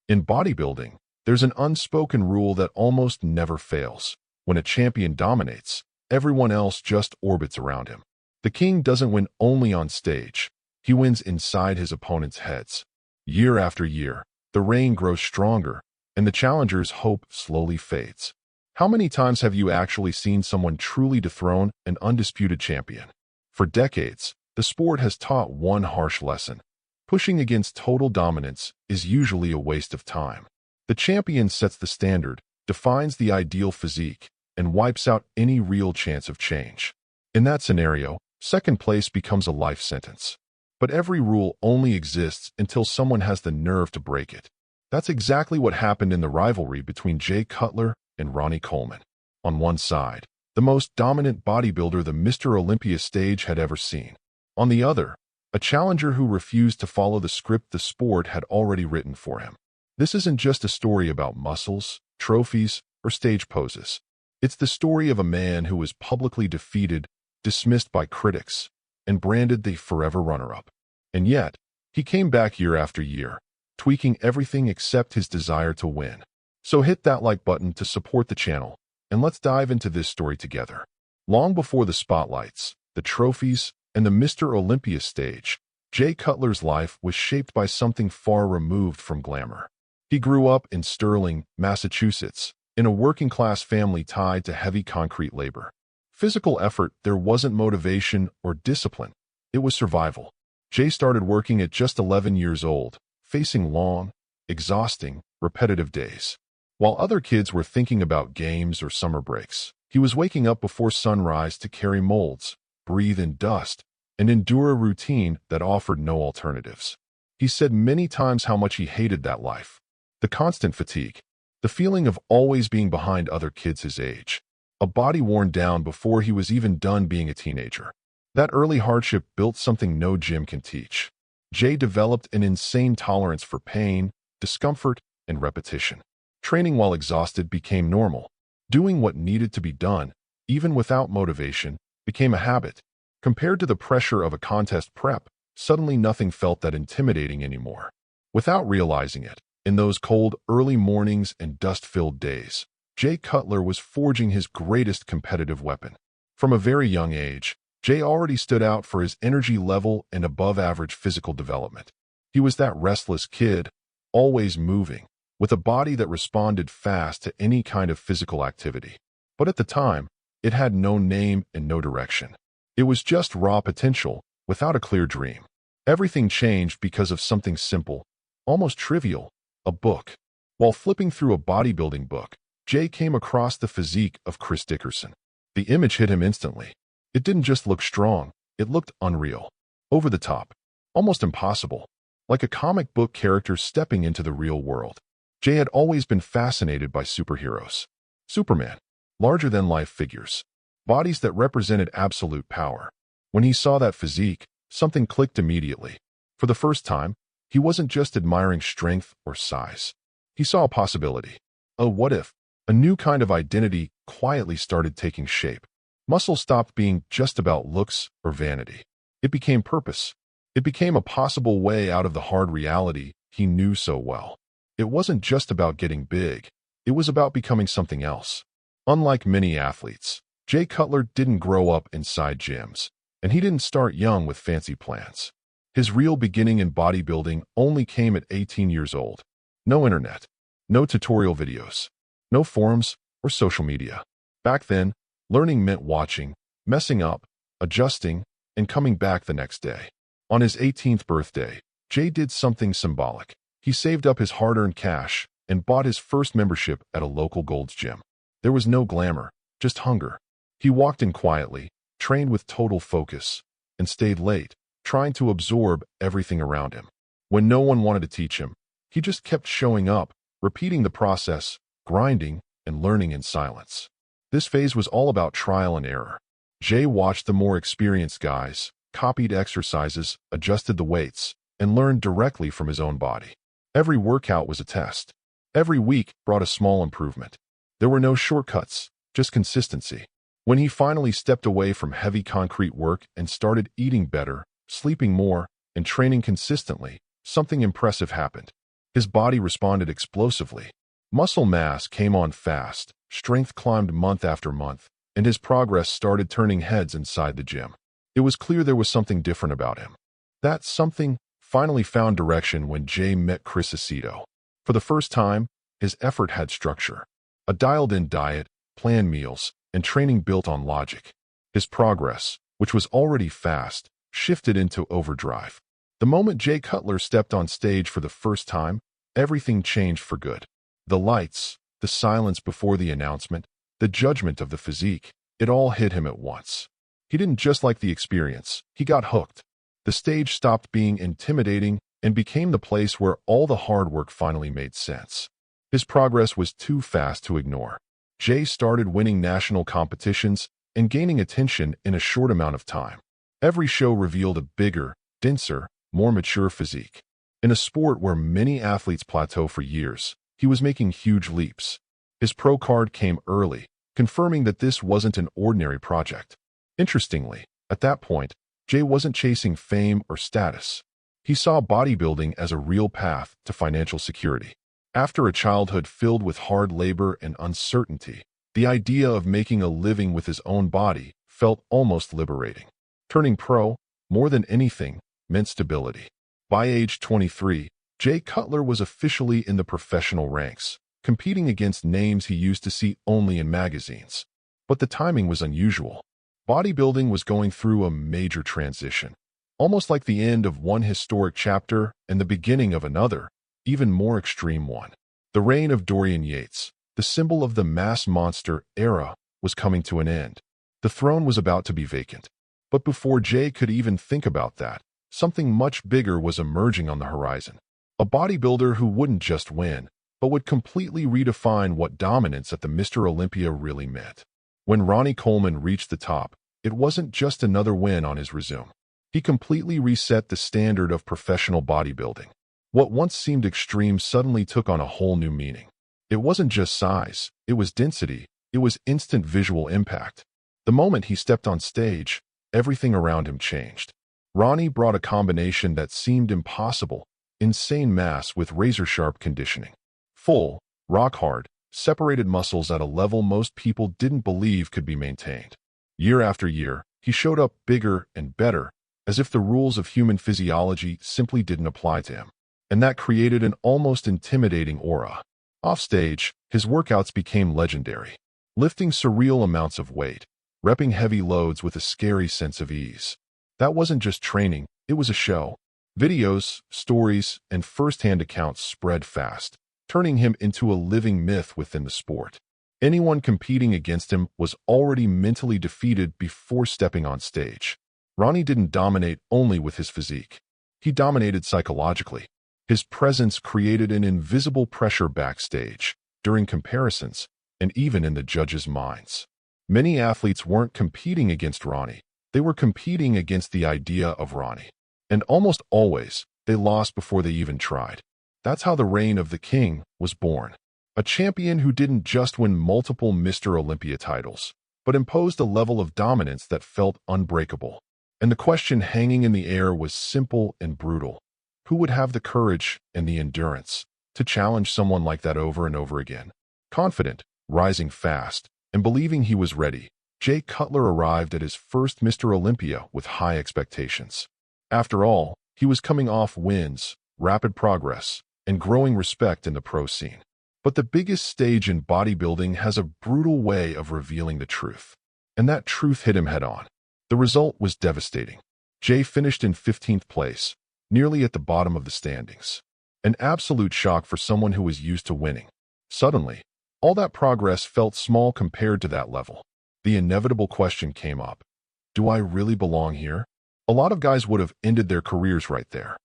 In bodybuilding, there's an unspoken rule that almost never fails. When a champion dominates, everyone else just orbits around him. The king doesn't win only on stage. He wins inside his opponents' heads. Year after year, the reign grows stronger, and the challenger's hope slowly fades. How many times have you actually seen someone truly dethrone an undisputed champion? For decades, the sport has taught one harsh lesson. Pushing against total dominance is usually a waste of time. The champion sets the standard, defines the ideal physique, and wipes out any real chance of change. In that scenario, second place becomes a life sentence. But every rule only exists until someone has the nerve to break it. That's exactly what happened in the rivalry between Cutler and Ronnie Coleman. On one side, the most dominant bodybuilder the Mr. Olympia stage had ever seen. On the other, a challenger who refused to follow the script the sport had already written for him. This isn't just a story about muscles, trophies, or stage poses. It's the story of a man who was publicly defeated, dismissed by critics, and branded the forever runner-up. And yet, he came back year after year, tweaking everything except his desire to win. So hit that like button to support the channel, and let's dive into this story together. Long before the spotlights, the trophies, and the Mr. Olympia stage, Cutler's life was shaped by something far removed from glamour. He grew up in Sterling, Massachusetts, in a working-class family tied to heavy concrete labor. Physical effort, there wasn't motivation or discipline. It was survival. Jay started working at just 11 years old, facing long, exhausting, repetitive days. While other kids were thinking about games or summer breaks, he was waking up before sunrise to carry molds, breathe in dust, and endure a routine that offered no alternatives. He said many times how much he hated that life. The constant fatigue, the feeling of always being behind other kids his age, a body worn down before he was even done being a teenager. That early hardship built something no gym can teach. Jay developed an insane tolerance for pain, discomfort, and repetition. Training while exhausted became normal. Doing what needed to be done, even without motivation, became a habit. Compared to the pressure of a contest prep, suddenly nothing felt that intimidating anymore. Without realizing it, in those cold, early mornings and dust-filled days, Cutler was forging his greatest competitive weapon. From a very young age, Jay already stood out for his energy level and above-average physical development. He was that restless kid, always moving, with a body that responded fast to any kind of physical activity. But at the time, it had no name and no direction. It was just raw potential, without a clear dream. Everything changed because of something simple, almost trivial, a book. While flipping through a bodybuilding book, Jay came across the physique of Chris Dickerson. The image hit him instantly. It didn't just look strong, it looked unreal. Over the top. Almost impossible. Like a comic book character stepping into the real world. Jay had always been fascinated by superheroes. Superman. Larger-than-life figures. Bodies that represented absolute power. When he saw that physique, something clicked immediately. For the first time, he wasn't just admiring strength or size. He saw a possibility. A what if? A new kind of identity quietly started taking shape. Muscle stopped being just about looks or vanity. It became purpose. It became a possible way out of the hard reality he knew so well. It wasn't just about getting big. It was about becoming something else. Unlike many athletes, Cutler didn't grow up inside gyms, and he didn't start young with fancy plans. His real beginning in bodybuilding only came at 18 years old. No internet, no tutorial videos, no forums or social media. Back then, learning meant watching, messing up, adjusting, and coming back the next day. On his 18th birthday, Jay did something symbolic. He saved up his hard-earned cash and bought his first membership at a local Gold's Gym. There was no glamour, just hunger. He walked in quietly, trained with total focus, and stayed late, trying to absorb everything around him. When no one wanted to teach him, he just kept showing up, repeating the process, grinding, and learning in silence. This phase was all about trial and error. Jay watched the more experienced guys, copied exercises, adjusted the weights, and learned directly from his own body. Every workout was a test. Every week brought a small improvement. There were no shortcuts, just consistency. When he finally stepped away from heavy concrete work and started eating better, sleeping more, and training consistently, something impressive happened. His body responded explosively. Muscle mass came on fast, strength climbed month after month, and his progress started turning heads inside the gym. It was clear there was something different about him. That something finally found direction when Jay met Chris Aceto. For the first time, his effort had structure. A dialed-in diet, planned meals, and training built on logic. His progress, which was already fast, shifted into overdrive. The moment Jay Cutler stepped on stage for the first time, everything changed for good. The lights, the silence before the announcement, the judgment of the physique, it all hit him at once. He didn't just like the experience, he got hooked. The stage stopped being intimidating and became the place where all the hard work finally made sense. His progress was too fast to ignore. Jay started winning national competitions and gaining attention in a short amount of time. Every show revealed a bigger, denser, more mature physique. In a sport where many athletes plateau for years, he was making huge leaps. His pro card came early, confirming that this wasn't an ordinary project. Interestingly, at that point, Jay wasn't chasing fame or status. He saw bodybuilding as a real path to financial security. After a childhood filled with hard labor and uncertainty, the idea of making a living with his own body felt almost liberating. Turning pro, more than anything, meant stability. By age 23, Jay Cutler was officially in the professional ranks, competing against names he used to see only in magazines. But the timing was unusual. Bodybuilding was going through a major transition, almost like the end of one historic chapter and the beginning of another, even more extreme one. The reign of Dorian Yates, the symbol of the mass monster era, was coming to an end. The throne was about to be vacant. But before Jay could even think about that, something much bigger was emerging on the horizon. A bodybuilder who wouldn't just win, but would completely redefine what dominance at the Mr. Olympia really meant. When Ronnie Coleman reached the top, it wasn't just another win on his resume. He completely reset the standard of professional bodybuilding. What once seemed extreme suddenly took on a whole new meaning. It wasn't just size, it was density, it was instant visual impact. The moment he stepped on stage, everything around him changed. Ronnie brought a combination that seemed impossible: insane mass with razor-sharp conditioning. Full, rock-hard, separated muscles at a level most people didn't believe could be maintained. Year after year, he showed up bigger and better, as if the rules of human physiology simply didn't apply to him. And that created an almost intimidating aura. Offstage, his workouts became legendary. Lifting surreal amounts of weight, repping heavy loads with a scary sense of ease. That wasn't just training, it was a show. Videos, stories, and first-hand accounts spread fast, turning him into a living myth within the sport. Anyone competing against him was already mentally defeated before stepping on stage. Ronnie didn't dominate only with his physique. He dominated psychologically. His presence created an invisible pressure backstage, during comparisons, and even in the judges' minds. Many athletes weren't competing against Ronnie, they were competing against the idea of Ronnie. And almost always, they lost before they even tried. That's how the reign of the king was born. A champion who didn't just win multiple Mr. Olympia titles, but imposed a level of dominance that felt unbreakable. And the question hanging in the air was simple and brutal. Who would have the courage and the endurance to challenge someone like that over and over again? Confident, rising fast, and believing he was ready, Jay Cutler arrived at his first Mr. Olympia with high expectations. After all, he was coming off wins, rapid progress, and growing respect in the pro scene. But the biggest stage in bodybuilding has a brutal way of revealing the truth. And that truth hit him head-on. The result was devastating. Jay finished in 15th place, nearly at the bottom of the standings. An absolute shock for someone who was used to winning. Suddenly, all that progress felt small compared to that level. The inevitable question came up. Do I really belong here? A lot of guys would have ended their careers right there.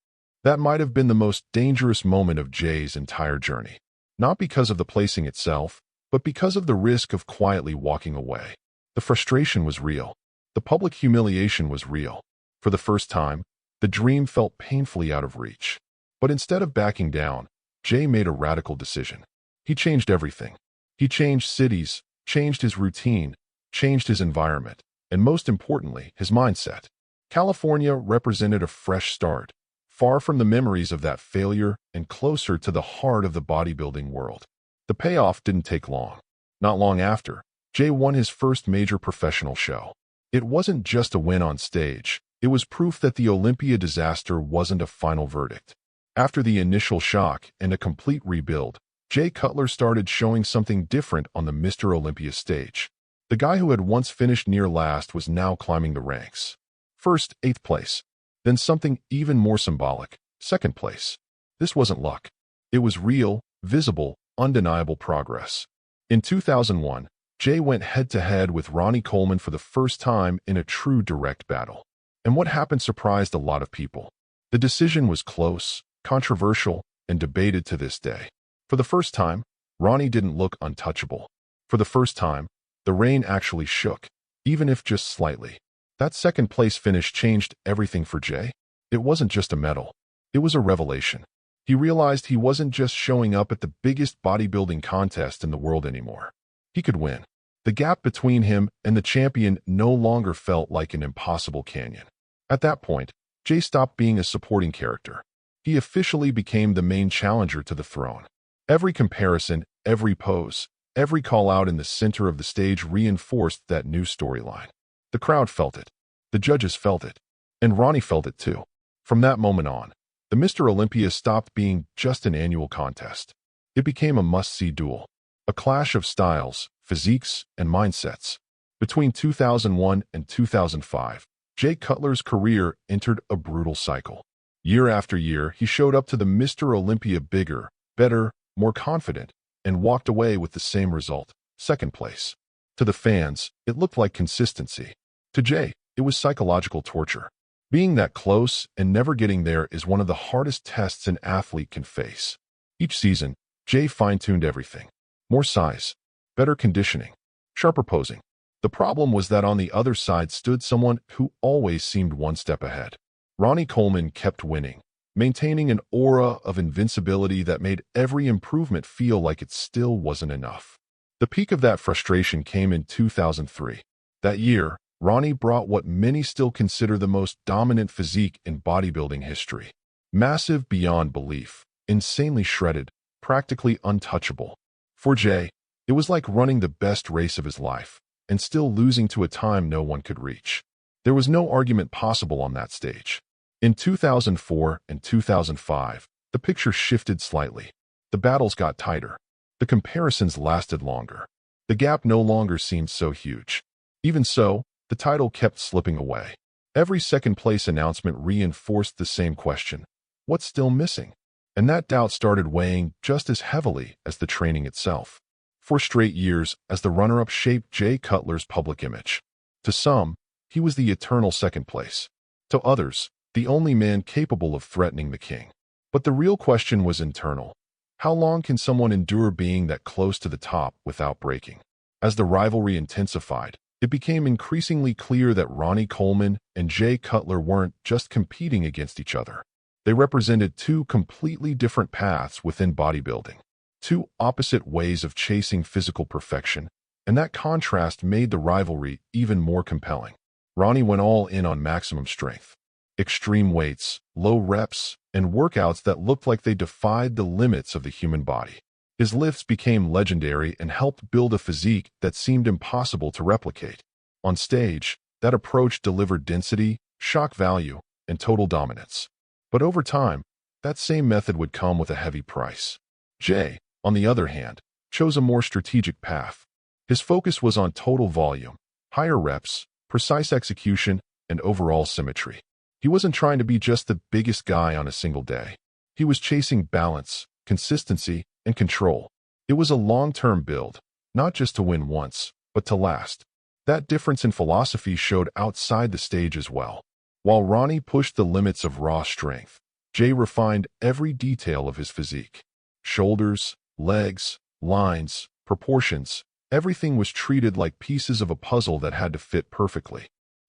That might have been the most dangerous moment of Jay's entire journey. Not because of the placing itself, but because of the risk of quietly walking away. The frustration was real. The public humiliation was real. For the first time, the dream felt painfully out of reach. But instead of backing down, Jay made a radical decision. He changed everything. He changed cities, changed his routine, changed his environment, and most importantly, his mindset. California represented a fresh start, far from the memories of that failure and closer to the heart of the bodybuilding world. The payoff didn't take long. Not long after, Jay won his first major professional show. It wasn't just a win on stage. It was proof that the Olympia disaster wasn't a final verdict. After the initial shock and a complete rebuild, Jay Cutler started showing something different on the Mr. Olympia stage. The guy who had once finished near last was now climbing the ranks. First, 8th place. Then something even more symbolic, 2nd place. This wasn't luck. It was real, visible, undeniable progress. In 2001, Jay went head-to-head with Ronnie Coleman for the first time in a true direct battle. And what happened surprised a lot of people. The decision was close, controversial, and debated to this day. For the first time, Ronnie didn't look untouchable. For the first time, the reign actually shook, even if just slightly. That 2nd place finish changed everything for Jay. It wasn't just a medal. It was a revelation. He realized he wasn't just showing up at the biggest bodybuilding contest in the world anymore. He could win. The gap between him and the champion no longer felt like an impossible canyon. At that point, Jay stopped being a supporting character. He officially became the main challenger to the throne. Every comparison, every pose, every call out in the center of the stage reinforced that new storyline. The crowd felt it. The judges felt it. And Ronnie felt it too. From that moment on, the Mr. Olympia stopped being just an annual contest. It became a must-see duel. A clash of styles, physiques, and mindsets. Between 2001 and 2005, Jay Cutler's career entered a brutal cycle. Year after year, he showed up to the Mr. Olympia bigger, better, more confident, and walked away with the same result, 2nd place. To the fans, it looked like consistency. To Jay, it was psychological torture. Being that close and never getting there is one of the hardest tests an athlete can face. Each season, Jay fine-tuned everything. More size, better conditioning, sharper posing. The problem was that on the other side stood someone who always seemed one step ahead. Ronnie Coleman kept winning, maintaining an aura of invincibility that made every improvement feel like it still wasn't enough. The peak of that frustration came in 2003. That year, Ronnie brought what many still consider the most dominant physique in bodybuilding history. Massive beyond belief, insanely shredded, practically untouchable. For Jay, it was like running the best race of his life, and still losing to a time no one could reach. There was no argument possible on that stage. In 2004 and 2005, the picture shifted slightly. The battles got tighter. The comparisons lasted longer. The gap no longer seemed so huge. Even so, the title kept slipping away. Every 2nd place announcement reinforced the same question: what's still missing? And that doubt started weighing just as heavily as the training itself. 4 straight years as the runner-up shaped Jay Cutler's public image. To some, he was the eternal 2nd place. To others, the only man capable of threatening the king. But the real question was internal. How long can someone endure being that close to the top without breaking? As the rivalry intensified, it became increasingly clear that Ronnie Coleman and Jay Cutler weren't just competing against each other. They represented 2 completely different paths within bodybuilding. 2 opposite ways of chasing physical perfection, and that contrast made the rivalry even more compelling. Ronnie went all in on maximum strength. Extreme weights, low reps, and workouts that looked like they defied the limits of the human body. His lifts became legendary and helped build a physique that seemed impossible to replicate. On stage, that approach delivered density, shock value, and total dominance. But over time, that same method would come with a heavy price. Jay, on the other hand, chose a more strategic path. His focus was on total volume, higher reps, precise execution, and overall symmetry. He wasn't trying to be just the biggest guy on a single day. He was chasing balance, consistency, and control. It was a long-term build, not just to win once, but to last. That difference in philosophy showed outside the stage as well. While Ronnie pushed the limits of raw strength, Jay refined every detail of his physique. Shoulders, legs, lines, proportions, everything was treated like pieces of a puzzle that had to fit perfectly.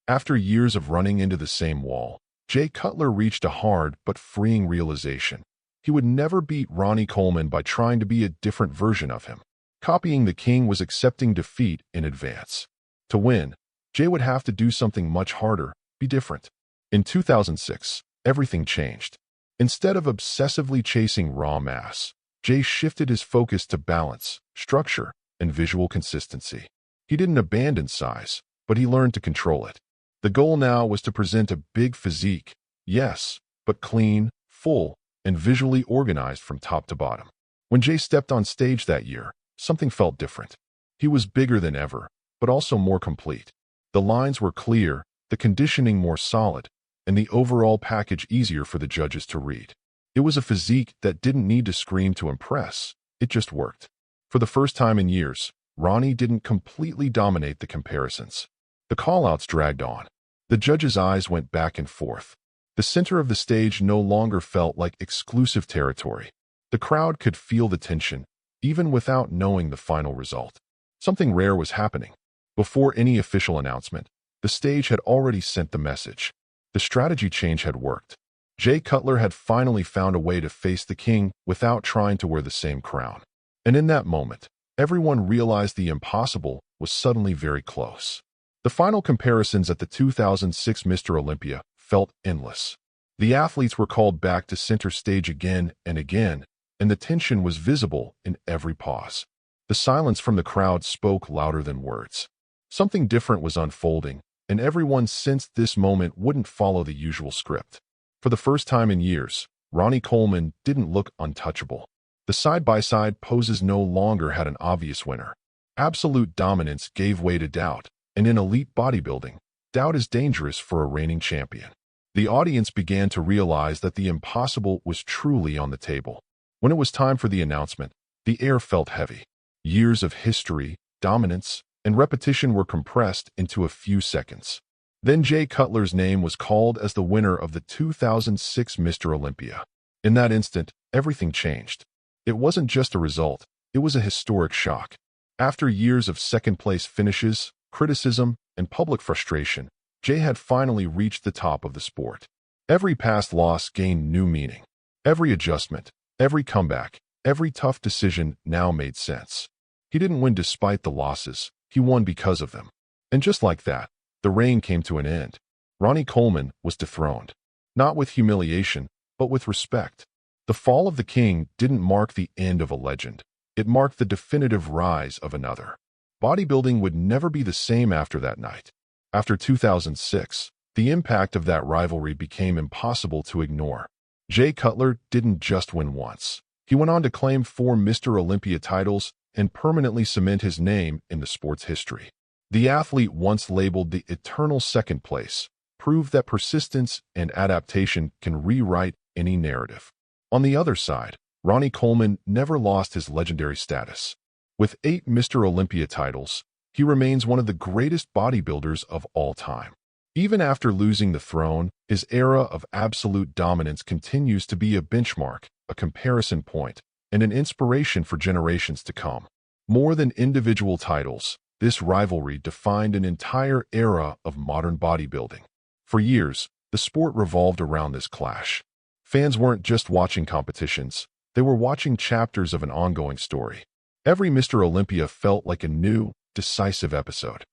After years of running into the same wall, Jay Cutler reached a hard but freeing realization. He would never beat Ronnie Coleman by trying to be a different version of him. Copying the king was accepting defeat in advance. To win, Jay would have to do something much harder, be different. In 2006, everything changed. Instead of obsessively chasing raw mass, Jay shifted his focus to balance, structure, and visual consistency. He didn't abandon size, but he learned to control it. The goal now was to present a big physique, yes, but clean, full, and visually organized from top to bottom. When Jay stepped on stage that year, something felt different. He was bigger than ever, but also more complete. The lines were clear, the conditioning more solid, and the overall package easier for the judges to read. It was a physique that didn't need to scream to impress, it just worked. For the first time in years, Ronnie didn't completely dominate the comparisons. The call-outs dragged on. The judges' eyes went back and forth. The center of the stage no longer felt like exclusive territory. The crowd could feel the tension, even without knowing the final result. Something rare was happening. Before any official announcement, the stage had already sent the message. The strategy change had worked. Jay Cutler had finally found a way to face the king without trying to wear the same crown. And in that moment, everyone realized the impossible was suddenly very close. The final comparisons at the 2006 Mr. Olympia felt endless. The athletes were called back to center stage again and again, and the tension was visible in every pause. The silence from the crowd spoke louder than words. Something different was unfolding, and everyone sensed this moment wouldn't follow the usual script. For the first time in years, Ronnie Coleman didn't look untouchable. The side-by-side poses no longer had an obvious winner. Absolute dominance gave way to doubt, and in elite bodybuilding, doubt is dangerous for a reigning champion. The audience began to realize that the impossible was truly on the table. When it was time for the announcement, the air felt heavy. Years of history, dominance, and repetition were compressed into a few seconds. Then Jay Cutler's name was called as the winner of the 2006 Mr. Olympia. In that instant, everything changed. It wasn't just a result, it was a historic shock. After years of second-place finishes, criticism, and public frustration, Jay had finally reached the top of the sport. Every past loss gained new meaning. Every adjustment, every comeback, every tough decision now made sense. He didn't win despite the losses, he won because of them. And just like that, the reign came to an end. Ronnie Coleman was dethroned. Not with humiliation, but with respect. The fall of the king didn't mark the end of a legend. It marked the definitive rise of another. Bodybuilding would never be the same after that night. After 2006, the impact of that rivalry became impossible to ignore. Jay Cutler didn't just win once. He went on to claim 4 Mr. Olympia titles and permanently cement his name in the sport's history. The athlete, once labeled the eternal second place, proved that persistence and adaptation can rewrite any narrative. On the other side, Ronnie Coleman never lost his legendary status. With 8 Mr. Olympia titles, he remains one of the greatest bodybuilders of all time. Even after losing the throne, his era of absolute dominance continues to be a benchmark, a comparison point, and an inspiration for generations to come. More than individual titles, this rivalry defined an entire era of modern bodybuilding. For years, the sport revolved around this clash. Fans weren't just watching competitions, they were watching chapters of an ongoing story. Every Mr. Olympia felt like a new, decisive episode.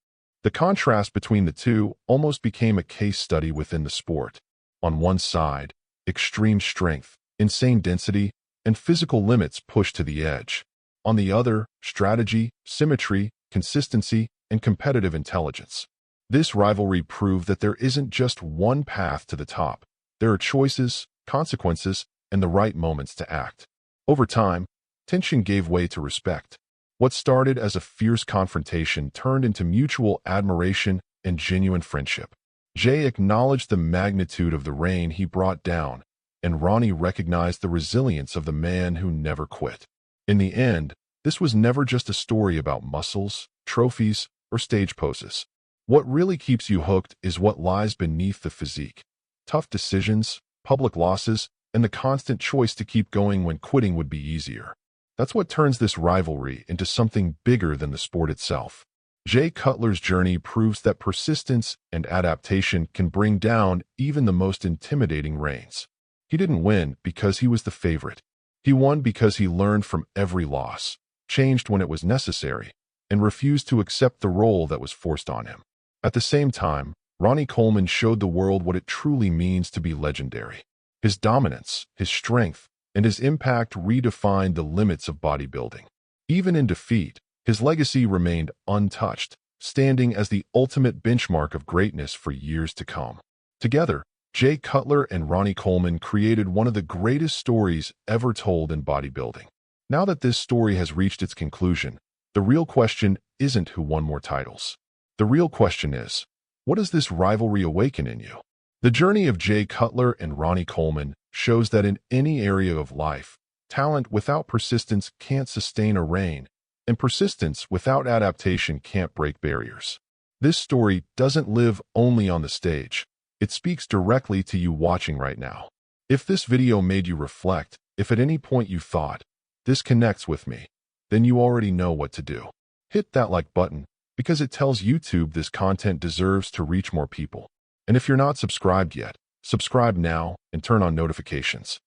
The contrast between the two almost became a case study within the sport. On one side, extreme strength, insane density, and physical limits pushed to the edge. On the other, strategy, symmetry, consistency, and competitive intelligence. This rivalry proved that there isn't just one path to the top. There are choices, consequences, and the right moments to act. Over time, tension gave way to respect. What started as a fierce confrontation turned into mutual admiration and genuine friendship. Jay acknowledged the magnitude of the reign he brought down, and Ronnie recognized the resilience of the man who never quit. In the end, this was never just a story about muscles, trophies, or stage poses. What really keeps you hooked is what lies beneath the physique. Tough decisions, public losses, and the constant choice to keep going when quitting would be easier. That's what turns this rivalry into something bigger than the sport itself. Jay Cutler's journey proves that persistence and adaptation can bring down even the most intimidating reigns. He didn't win because he was the favorite. He won because he learned from every loss, changed when it was necessary, and refused to accept the role that was forced on him. At the same time, Ronnie Coleman showed the world what it truly means to be legendary. His dominance, his strength, and his impact redefined the limits of bodybuilding. Even in defeat, his legacy remained untouched, standing as the ultimate benchmark of greatness for years to come. Together, Jay Cutler and Ronnie Coleman created one of the greatest stories ever told in bodybuilding. Now that this story has reached its conclusion, the real question isn't who won more titles. The real question is, what does this rivalry awaken in you? The journey of Jay Cutler and Ronnie Coleman shows that in any area of life, talent without persistence can't sustain a reign, and persistence without adaptation can't break barriers. This story doesn't live only on the stage. It speaks directly to you watching right now. If this video made you reflect, if at any point you thought, this connects with me, then you already know what to do. Hit that like button because it tells YouTube this content deserves to reach more people. And if you're not subscribed yet, subscribe now and turn on notifications.